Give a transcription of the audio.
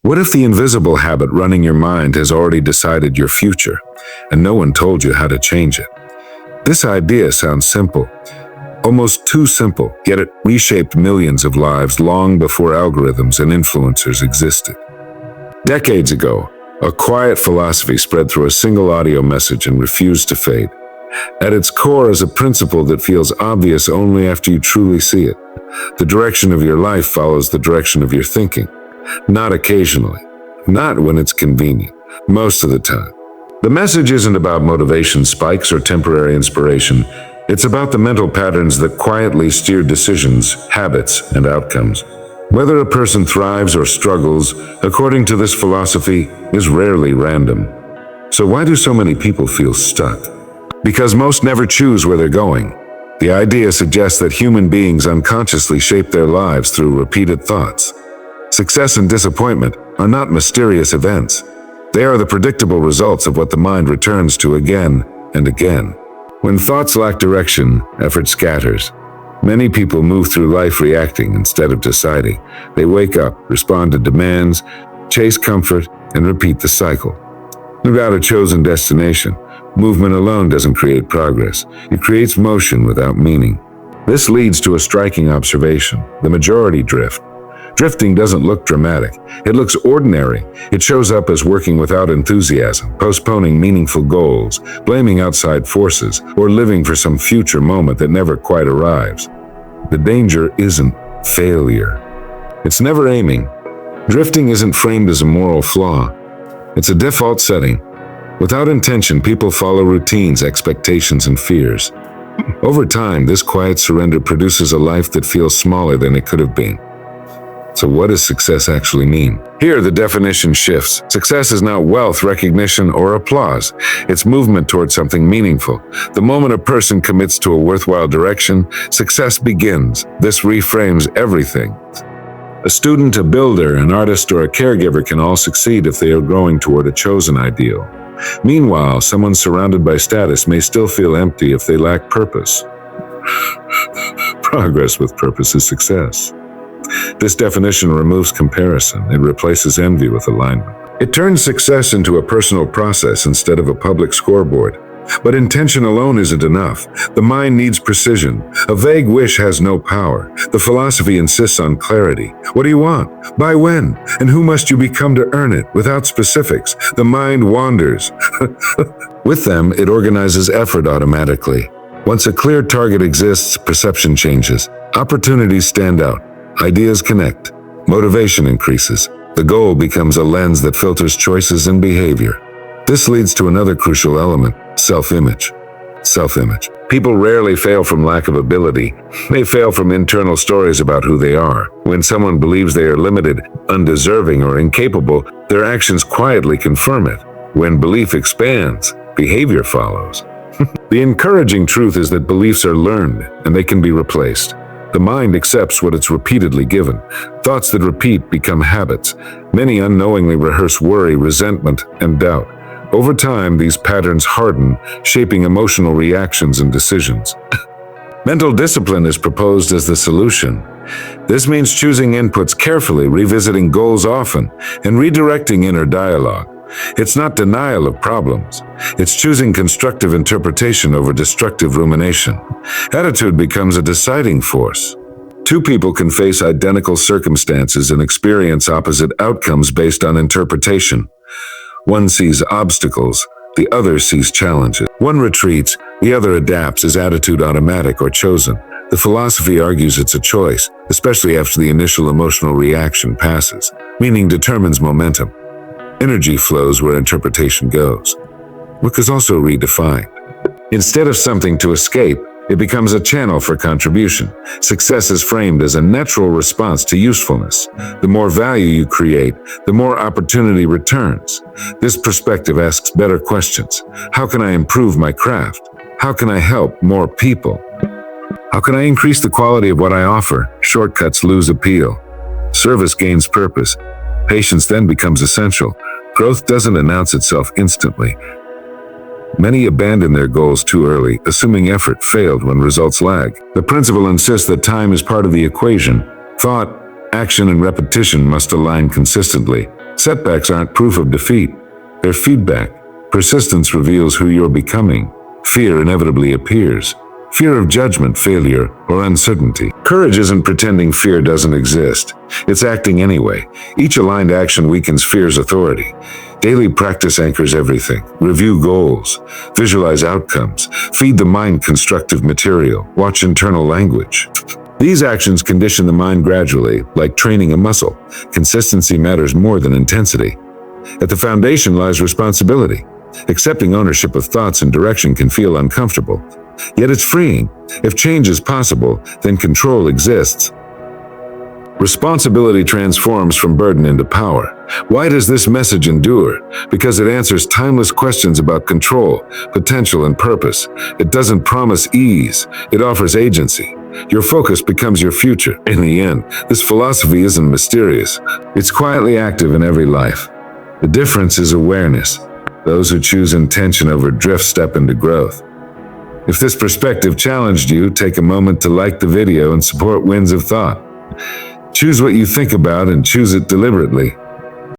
What if the invisible habit running your mind has already decided your future, and no one told you how to change it? This idea sounds simple, almost too simple, yet it reshaped millions of lives long before algorithms and influencers existed. Decades ago, a quiet philosophy spread through a single audio message and refused to fade. At its core is a principle that feels obvious only after you truly see it. The direction of your life follows the direction of your thinking. Not occasionally, not when it's convenient, most of the time. The message isn't about motivation spikes or temporary inspiration. It's about the mental patterns that quietly steer decisions, habits, and outcomes. Whether a person thrives or struggles, according to this philosophy, is rarely random. So why do so many people feel stuck? Because most never choose where they're going. The idea suggests that human beings unconsciously shape their lives through repeated thoughts. Success and disappointment are not mysterious events. They are the predictable results of what the mind returns to again and again. When thoughts lack direction, effort scatters. Many people move through life reacting instead of deciding. They wake up, respond to demands, chase comfort, and repeat the cycle. Without a chosen destination, movement alone doesn't create progress. It creates motion without meaning. This leads to a striking observation: the majority drift. Drifting doesn't look dramatic. It looks ordinary. It shows up as working without enthusiasm, postponing meaningful goals, blaming outside forces, or living for some future moment that never quite arrives. The danger isn't failure. It's never aiming. Drifting isn't framed as a moral flaw. It's a default setting. Without intention, people follow routines, expectations, and fears. Over time, this quiet surrender produces a life that feels smaller than it could have been. So what does success actually mean? Here, the definition shifts. Success is not wealth, recognition, or applause. It's movement towards something meaningful. The moment a person commits to a worthwhile direction, success begins. This reframes everything. A student, a builder, an artist, or a caregiver can all succeed if they are growing toward a chosen ideal. Meanwhile, someone surrounded by status may still feel empty if they lack purpose. Progress with purpose is success. This definition removes comparison. It replaces envy with alignment. It turns success into a personal process instead of a public scoreboard. But intention alone isn't enough. The mind needs precision. A vague wish has no power. The philosophy insists on clarity. What do you want? By when? And who must you become to earn it? Without specifics, the mind wanders. With them, it organizes effort automatically. Once a clear target exists, perception changes. Opportunities stand out. Ideas connect. Motivation increases. The goal becomes a lens that filters choices and behavior. This leads to another crucial element: self-image. Self-image. People rarely fail from lack of ability. They fail from internal stories about who they are. When someone believes they are limited, undeserving, or incapable, their actions quietly confirm it. When belief expands, behavior follows. The encouraging truth is that beliefs are learned, and they can be replaced. The mind accepts what it's repeatedly given. Thoughts that repeat become habits. Many unknowingly rehearse worry, resentment, and doubt. Over time, these patterns harden, shaping emotional reactions and decisions. Mental discipline is proposed as the solution. This means choosing inputs carefully, revisiting goals often, and redirecting inner dialogue. It's not denial of problems. It's choosing constructive interpretation over destructive rumination. Attitude becomes a deciding force. Two people can face identical circumstances and experience opposite outcomes based on interpretation. One sees obstacles, the other sees challenges. One retreats, the other adapts. Is attitude automatic or chosen? The philosophy argues it's a choice, especially after the initial emotional reaction passes. Meaning determines momentum. Energy flows where interpretation goes. Work is also redefined. Instead of something to escape, it becomes a channel for contribution. Success is framed as a natural response to usefulness. The more value you create, the more opportunity returns. This perspective asks better questions. How can I improve my craft? How can I help more people? How can I increase the quality of what I offer? Shortcuts lose appeal. Service gains purpose. Patience then becomes essential. Growth doesn't announce itself instantly. Many abandon their goals too early, assuming effort failed when results lag. The principle insists that time is part of the equation. Thought, action, and repetition must align consistently. Setbacks aren't proof of defeat. They're feedback. Persistence reveals who you're becoming. Fear inevitably appears. Fear of judgment, failure, or uncertainty. Courage isn't pretending fear doesn't exist. It's acting anyway. Each aligned action weakens fear's authority. Daily practice anchors everything. Review goals. Visualize outcomes. Feed the mind constructive material. Watch internal language. These actions condition the mind gradually, like training a muscle. Consistency matters more than intensity. At the foundation lies responsibility. Accepting ownership of thoughts and direction can feel uncomfortable. Yet it's freeing. If change is possible, then control exists. Responsibility transforms from burden into power. Why does this message endure? Because it answers timeless questions about control, potential, and purpose. It doesn't promise ease. It offers agency. Your focus becomes your future. In the end, this philosophy isn't mysterious. It's quietly active in every life. The difference is awareness. Those who choose intention over drift step into growth. If this perspective challenged you, take a moment to like the video and support Winds of Thought. Choose what you think about and choose it deliberately.